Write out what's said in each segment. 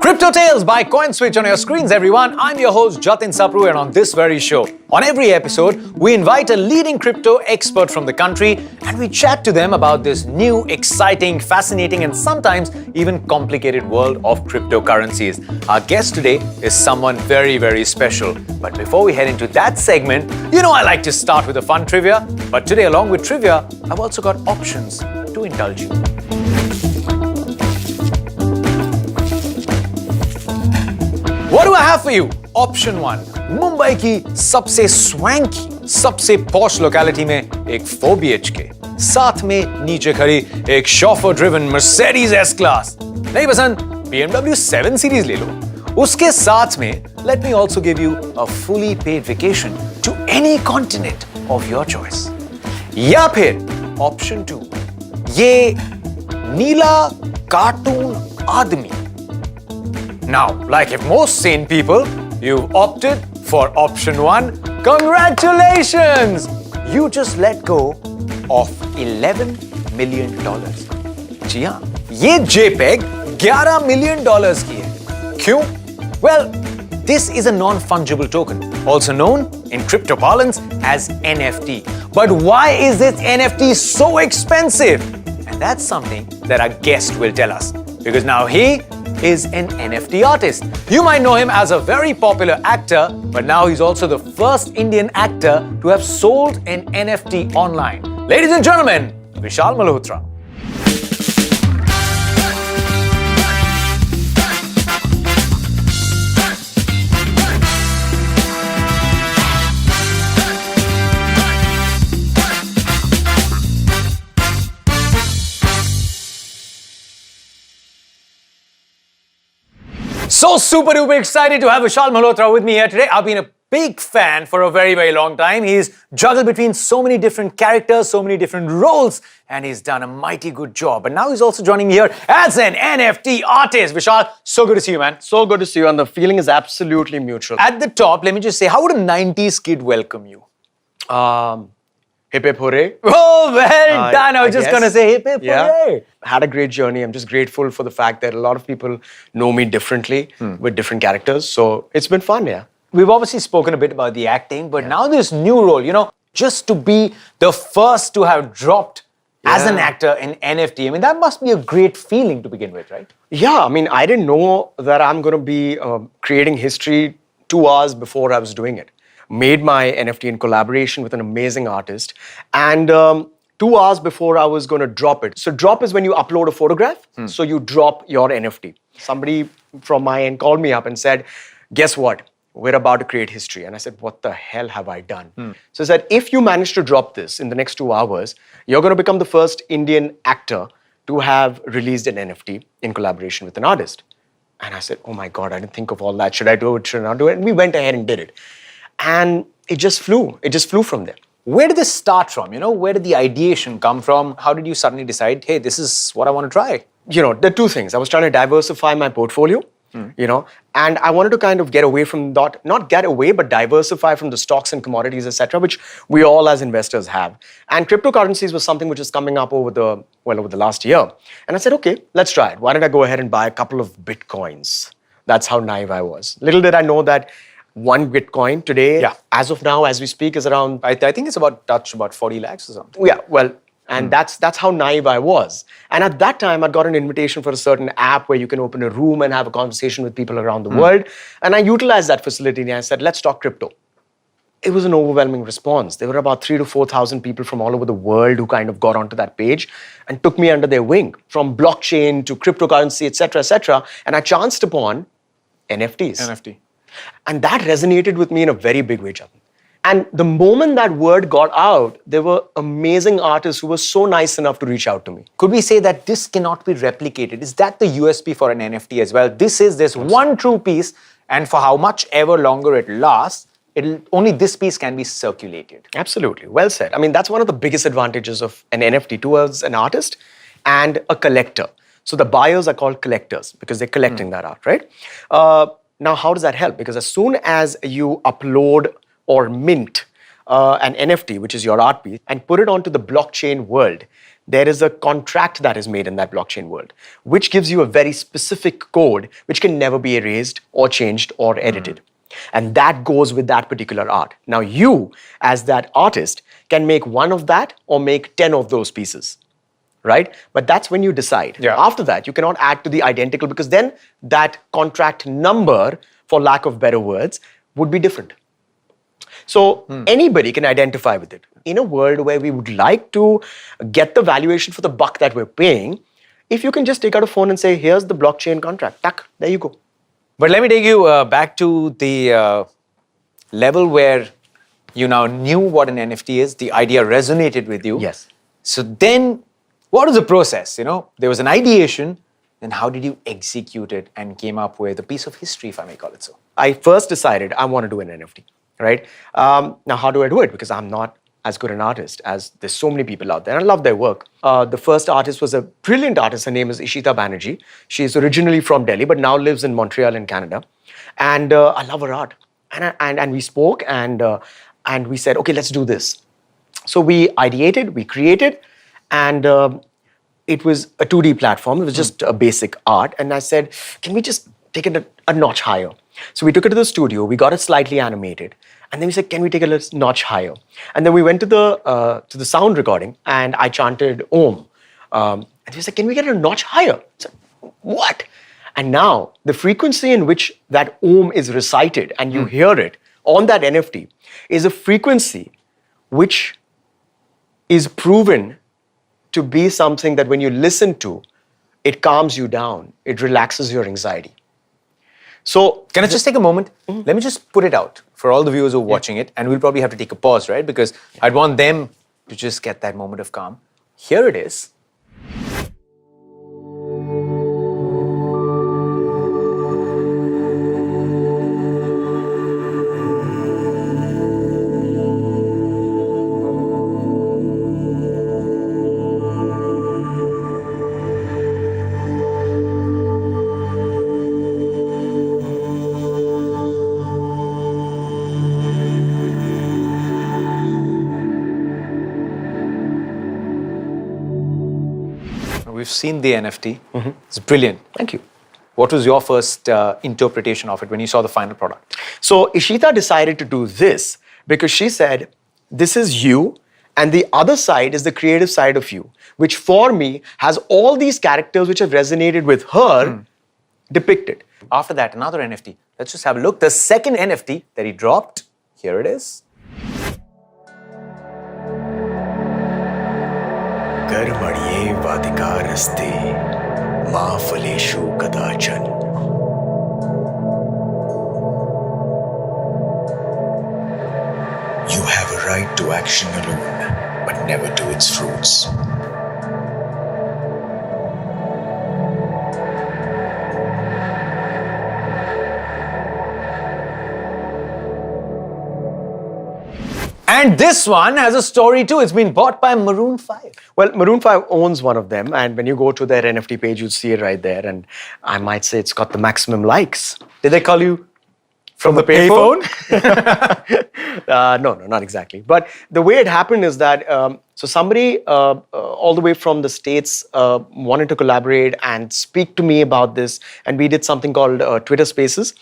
Crypto Tales by CoinSwitch on your screens, everyone. I'm your host, Jatin Sapru, and on this very show, on every episode, we invite a leading crypto expert from the country and we chat to them about this new, exciting, fascinating, and sometimes even complicated world of cryptocurrencies. Our guest today is someone very, very special. But before we head into that segment, I like to start with a fun trivia. But today, along with trivia, I've also got options to indulge you. What do I have for you? Option 1. Mumbai की सबसे swanky, सबसे posh locality में एक 4 BHK. साथ में नीचे खड़ी एक chauffeur-driven Mercedes S-Class. नहीं पसंद? BMW 7 Series ले लो. उसके साथ में, let me also give you a fully paid vacation to any continent of your choice. या फिर Option 2. ये नीला कार्टून आदमी. Now, like if most sane people, you've opted for option 1. Congratulations! You just let go of $11 million. जी हाँ, ये JPEG $11 million की है. क्यों? Well, this is a non-fungible token, also known in crypto parlance as NFT. But why is this NFT so expensive? And that's something that our guest will tell us. Because now he is an NFT artist. You might know him as a very popular actor, but now he's also the first Indian actor to have sold an NFT online. Ladies and gentlemen, Vishal Malhotra. So super duper excited to have Vishal Malhotra with me here today. I've been a big fan for a very, very long time. He's juggled between so many different characters, so many different roles, and he's done a mighty good job. But now he's also joining me here as an NFT artist. Vishal, so good to see you, man. So good to see you, and the feeling is absolutely mutual. At the top, let me just say, how would a 90s kid welcome you? Hip hip hooray. Oh, well done. I was just going to say hip hip hooray. Had a great journey. I'm just grateful for the fact that a lot of people know me differently with different characters. So it's been fun, yeah. We've obviously spoken a bit about the acting, but now this new role, just to be the first to have dropped as an actor in NFT, I mean, that must be a great feeling to begin with, right? Yeah, I mean, I didn't know that I'm going to be creating history 2 hours before I was doing it. Made my NFT in collaboration with an amazing artist, and 2 hours before I was going to drop it. So drop is when you upload a photograph, so you drop your NFT. Somebody from my end called me up and said, guess what? We're about to create history. And I said, what the hell have I done? So he said, if you manage to drop this in the next 2 hours, you're going to become the first Indian actor to have released an NFT in collaboration with an artist. And I said, oh my God, I didn't think of all that. Should I do it? Should I not do it? And we went ahead and did it. And it just flew. It just flew from there. Where did this start from? Where did the ideation come from? How did you suddenly decide, hey, this is what I want to try? There are 2 things. I was trying to diversify my portfolio, and I wanted to kind of get away from that, not get away, but diversify from the stocks and commodities, etc., which we all as investors have. And cryptocurrencies was something which was coming up over the last year. And I said, okay, let's try it. Why don't I go ahead and buy a couple of Bitcoins? That's how naive I was. Little did I know that 1 Bitcoin today, as of now, as we speak, is around... I think it's about 40 lakhs or something. Yeah, well, and that's how naive I was. And at that time, I'd got an invitation for a certain app where you can open a room and have a conversation with people around the world. And I utilized that facility and I said, let's talk crypto. It was an overwhelming response. There were about 3,000 to 4,000 people from all over the world who kind of got onto that page and took me under their wing, from blockchain to cryptocurrency, etc., etc. And I chanced upon NFTs. NFT. And that resonated with me in a very big way, Jatin. And the moment that word got out, there were amazing artists who were so nice enough to reach out to me. Could we say that this cannot be replicated? Is that the USP for an NFT as well? This one true piece, and for how much ever longer it lasts, only this piece can be circulated. Absolutely. Well said. I mean, that's one of the biggest advantages of an NFT towards an artist and a collector. So the buyers are called collectors because they're collecting that art, right? Now, how does that help? Because as soon as you upload or mint an NFT, which is your art piece, and put it onto the blockchain world, there is a contract that is made in that blockchain world, which gives you a very specific code which can never be erased or changed or edited. And that goes with that particular art. Now, you, as that artist, can make one of that or make 10 of those pieces, right? But that's when you decide. Yeah. After that, you cannot add to the identical, because then that contract number, for lack of better words, would be different. So anybody can identify with it. In a world where we would like to get the valuation for the buck that we're paying, if you can just take out a phone and say, here's the blockchain contract, tack, there you go. But let me take you back to the level where you now knew what an NFT is, the idea resonated with you. Yes. So then, what was the process? You know, there was an ideation, then how did you execute it and came up with a piece of history, if I may call it so? I first decided I want to do an NFT, right? Now, how do I do it? Because I'm not as good an artist as there's so many people out there. I love their work. The first artist was a brilliant artist. Her name is Ishita Banerjee. She's originally from Delhi, but now lives in Montreal in Canada. And I love her art. And we spoke and we said, okay, let's do this. So we ideated, we created, and it was a 2D platform. It was just a basic art. And I said, can we just take it a notch higher? So we took it to the studio, we got it slightly animated, and then we said, can we take it a notch higher? And then we went to the sound recording, and I chanted Om. And we said, can we get it a notch higher? I said, what? And now the frequency in which that Om is recited and you hear it on that NFT is a frequency which is proven to be something that when you listen to, it calms you down, it relaxes your anxiety. So, can I just take a moment? Let me just put it out for all the viewers who are watching it, and we'll probably have to take a pause, right? Because I'd want them to just get that moment of calm. Here it is. We've seen the NFT. It's brilliant. thank you. What was your first interpretation of it when you saw the final product? So Ishita decided to do this because she said, this is you, and the other side is the creative side of you, which for me has all these characters which have resonated with her depicted. After that, another NFT. Let's just have a look. The second NFT that he dropped, here it is. Karmaniye vadikaraste ma phaleshu kadachan. You have a right to action alone, but never to its fruits. And this one has a story too. It's been bought by Maroon 5. Well, Maroon 5 owns one of them, and when you go to their NFT page, you'll see it right there, and I might say it's got the maximum likes. Did they call you From the payphone? No, not exactly. But the way it happened is that, so somebody all the way from the States wanted to collaborate and speak to me about this. And we did something called Twitter Spaces,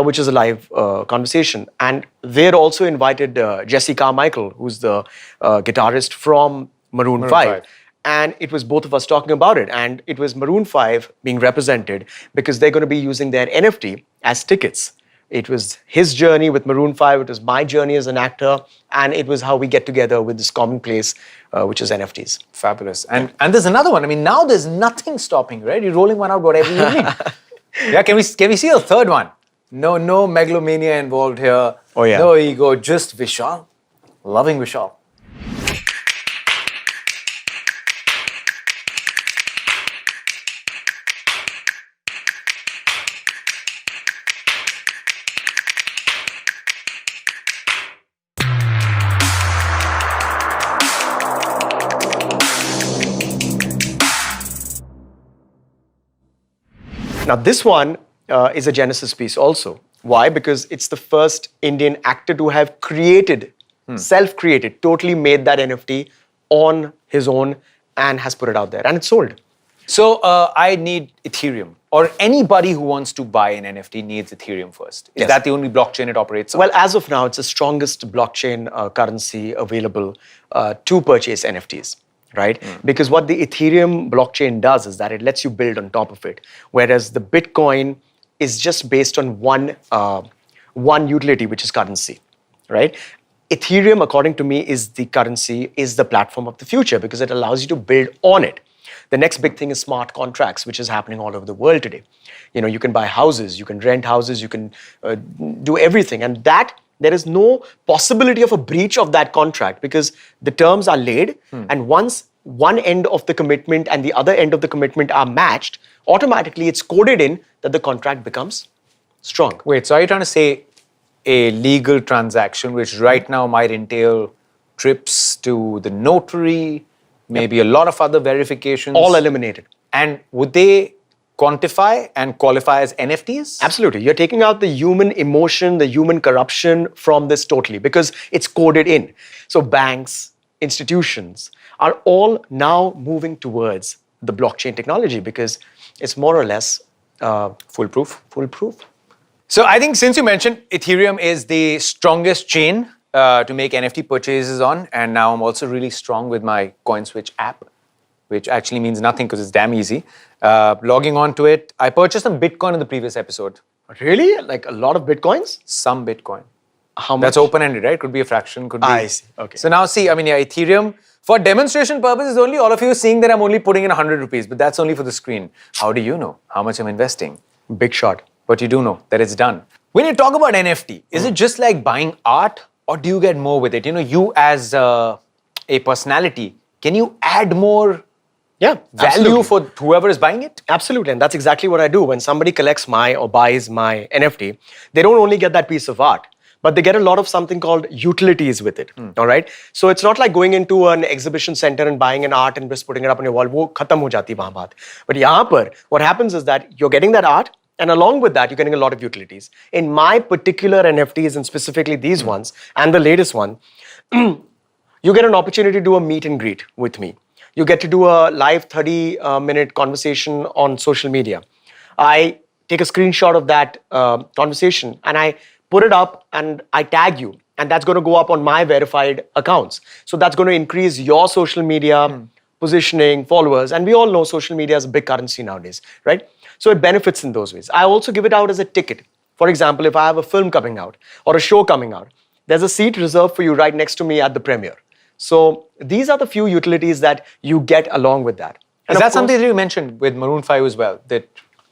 which is a live conversation. And they'd also invited Jesse Carmichael, who's the guitarist from Maroon 5. And it was both of us talking about it. And it was Maroon 5 being represented because they're going to be using their NFT as tickets. It was his journey with Maroon 5, it was my journey as an actor, and it was how we get together with this commonplace, which is NFTs. Fabulous. And there's another one. I mean, now there's nothing stopping, right? You're rolling one out about every evening. Yeah, can we see a third one? No megalomania involved here. Oh, yeah. No ego, just Vishal. Loving Vishal. Now, this one is a Genesis piece also. Why? Because it's the first Indian actor to have created self-created, totally made that NFT on his own and has put it out there. And it's sold. So I need Ethereum, or anybody who wants to buy an NFT needs Ethereum first. Is Yes. that the only blockchain it operates on? Well, as of now, it's the strongest blockchain currency available to purchase NFTs, right? Because what the Ethereum blockchain does is that it lets you build on top of it, whereas the Bitcoin is just based on one utility, which is currency, right? Ethereum, according to me, is the currency, is the platform of the future because it allows you to build on it. The next big thing is smart contracts, which is happening all over the world today. You can buy houses, you can rent houses, you can do everything. And that, there is no possibility of a breach of that contract because the terms are laid. And once one end of the commitment and the other end of the commitment are matched, automatically it's coded in that the contract becomes strong. Wait, so are you trying to say a legal transaction, which right now might entail trips to the notary, maybe a lot of other verifications? All eliminated. And would they quantify and qualify as NFTs? Absolutely. You're taking out the human emotion, the human corruption from this totally because it's coded in. So banks, institutions are all now moving towards the blockchain technology because it's more or less Foolproof. foolproof. So I think since you mentioned Ethereum is the strongest chain to make NFT purchases on, and now I'm also really strong with my CoinSwitch app, which actually means nothing because it's damn easy. Logging on to it, I purchased some Bitcoin in the previous episode. Really? Like a lot of Bitcoins? Some Bitcoin. How much? That's open-ended, right? Could be a fraction, could be. I see. Okay. So now see, Ethereum, for demonstration purposes only, all of you are seeing that I'm only putting in 100 rupees, but that's only for the screen. How do you know how much I'm investing? Big shot. But you do know that it's done. When you talk about NFT, is it just like buying art or do you get more with it? You as a personality, can you add more Yeah, value absolutely. for whoever is buying it? Absolutely, and that's exactly what I do. When somebody collects my or buys my NFT, they don't only get that piece of art, but they get a lot of something called utilities with it. All right, so it's not like going into an exhibition center and buying an art and just putting it up on your wall. वो खत्म हो जाती है वहाँ बात. But यहाँ पर, what happens is that you're getting that art, and along with that, you're getting a lot of utilities. In my particular NFTs, and specifically these ones, and the latest one, you get an opportunity to do a meet and greet with me. You get to do a live 30-minute conversation on social media. I take a screenshot of that conversation and I put it up and I tag you. And that's going to go up on my verified accounts. So that's going to increase your social media positioning, followers. And we all know social media is a big currency nowadays, right? So it benefits in those ways. I also give it out as a ticket. For example, if I have a film coming out or a show coming out, there's a seat reserved for you right next to me at the premiere. So these are the few utilities that you get along with that. And Is of that course- something that you mentioned with Maroon 5 as well? That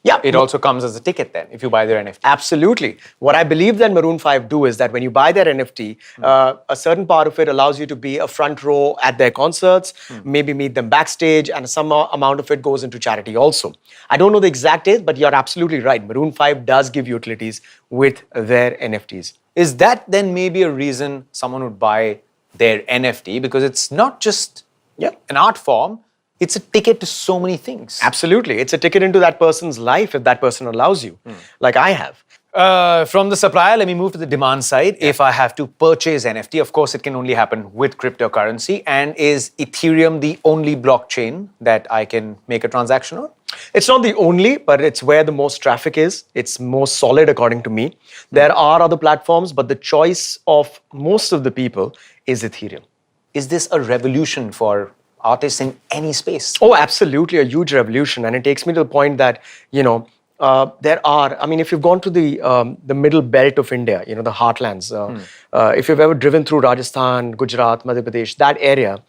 Yeah. it also comes as a ticket then if you buy their NFT? Absolutely. What I believe that Maroon 5 do is that when you buy their NFT, a certain part of it allows you to be a front row at their concerts, maybe meet them backstage, and some amount of it goes into charity also. I don't know the exact date, but you're absolutely right. Maroon 5 does give utilities with their NFTs. Is that then maybe a reason someone would buy their NFT? Because it's not just an art form, it's a ticket to so many things. Absolutely. It's a ticket into that person's life if that person allows you, like I have. From the supplier, let me move to the demand side. If I have to purchase NFT, of course, it can only happen with cryptocurrency. And is Ethereum the only blockchain that I can make a transaction on? It's not the only, but it's where the most traffic is. It's most solid, according to me. There are other platforms, but the choice of most of the people is Ethereum. Is this a revolution for artists in any space? Oh, absolutely, a huge revolution. And it takes me to the point that, there are, if you've gone to the middle belt of India, the heartlands, if you've ever driven through Rajasthan, Gujarat, Madhya Pradesh, that area,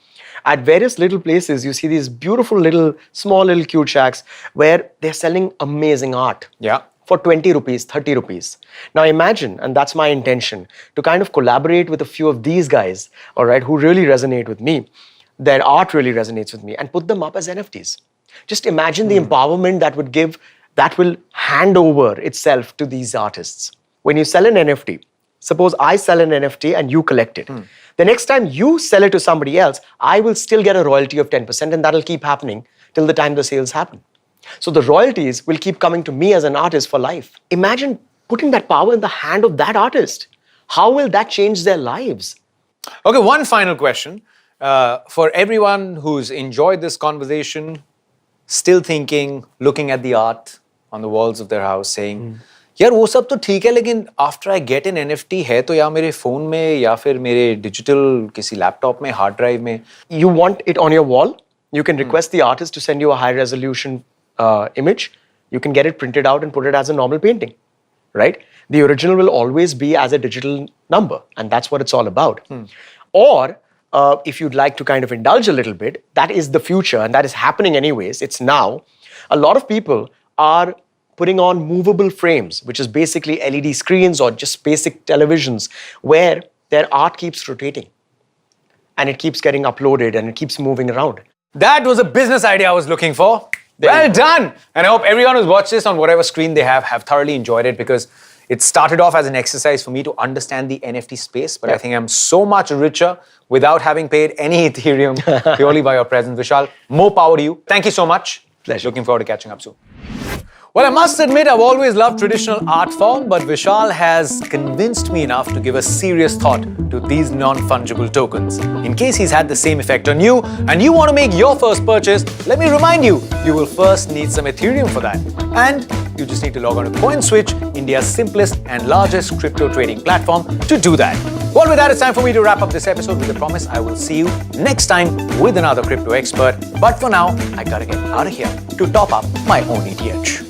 at various little places, you see these beautiful small little cute shacks where they're selling amazing art. Yeah. For 20 rupees, 30 rupees. Now imagine, and that's my intention, to kind of collaborate with a few of these guys, all right, who really resonate with me, their art really resonates with me, and put them up as NFTs. Just imagine the empowerment that will hand over itself to these artists. When you sell an NFT, suppose I sell an NFT and you collect it. The next time you sell it to somebody else, I will still get a royalty of 10%, and that'll keep happening till the time the sales happen. So the royalties will keep coming to me as an artist for life. Imagine putting that power in the hand of that artist. How will that change their lives? Okay, one final question. For everyone who's enjoyed this conversation, still thinking, looking at the art on the walls of their house, saying, यार वो सब तो ठीक है लेकिन after I get an NFT है तो या मेरे phone में या फिर मेरे digital किसी laptop में hard drive में. You want it on your wall, you can request the artist to send you a high resolution image. You can get it printed out and put it as a normal painting, right? The original will always be as a digital number, and that's what it's all about. Or if you'd like to kind of indulge a little bit, that is the future, and that is happening anyways. It's now. A lot of people are putting on movable frames, which is basically LED screens or just basic televisions, where their art keeps rotating and it keeps getting uploaded and it keeps moving around. That was a business idea I was looking for. There Well you go. done! And I hope everyone who's watched this on whatever screen they have thoroughly enjoyed it, because it started off as an exercise for me to understand the NFT space, but I think I'm so much richer without having paid any Ethereum purely by your presence. Vishal, more power to you. Thank you so much. Pleasure. Looking forward to catching up soon. Well, I must admit, I've always loved traditional art form, but Vishal has convinced me enough to give a serious thought to these non-fungible tokens. In case he's had the same effect on you, and you want to make your first purchase, let me remind you, you will first need some Ethereum for that. And you just need to log on to CoinSwitch, India's simplest and largest crypto trading platform, to do that. Well, with that, it's time for me to wrap up this episode with a promise I will see you next time with another crypto expert. But for now, I gotta get out of here to top up my own ETH.